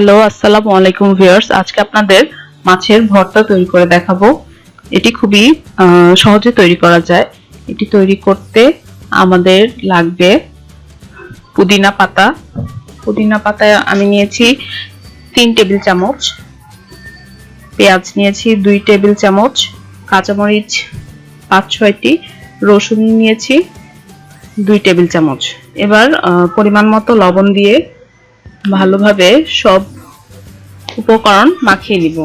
Hello, আসসালামু আলাইকুম viewers. আজকে আপনাদের মাছের ভর্তা তৈরি করে দেখাবো। এটি খুবই সহজে তৈরি করা যায়। এটি তৈরি করতে আমাদের লাগবে পুদিনা পাতা। পুদিনা পাতা আমি নিয়েছি 3 টেবিল চামচ, পেঁয়াজ নিয়েছি 2 টেবিল চামচ, কাঁচামরিচ 5-6টি, রসুন নিয়েছি 2 টেবিল চামচ। এবার পরিমাণ মতো লবণ দিয়ে ভালোভাবে সব উপকরণ মাখিয়ে নিব।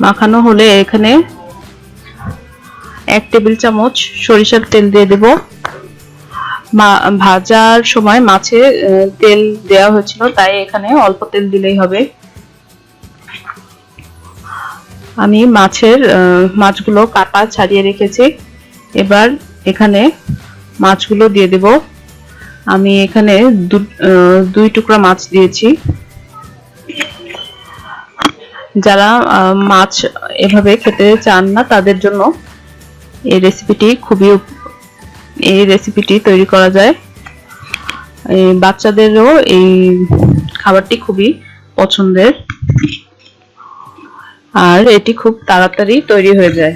মাখানো হলে এখানে 1 টেবিল চামচ সরিষার তেল দিয়ে দেব। ভাজার সময় মাছে তেল দেওয়া হয়েছিল, তাই এখানে অল্প তেল দিলেই হবে। আমি মাছগুলো কাটা ছাড়িয়ে রেখেছি। এবার এখানে মাছগুলো দিয়ে দেব। আমি এখানে 2 টুকরা মাছ দিয়েছি। যারা মাছ এভাবে খেতে চান না তাদের জন্য এই রেসিপিটি তৈরি করা যায়। বাচ্চাদেরও এই খাবারটি খুবই পছন্দের, আর এটি খুব তাড়াতাড়ি তৈরি হয়ে যায়।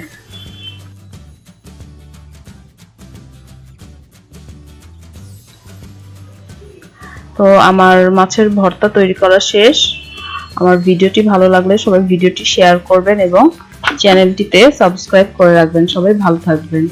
তো আমার মাছের ভর্তা তৈরি করা শেষ। আমার ভিডিওটি ভালো লাগলে সবাই ভিডিওটি শেয়ার করবেন এবং চ্যানেলটিতে সাবস্ক্রাইব করে রাখবেন। সবাই ভালো থাকবেন।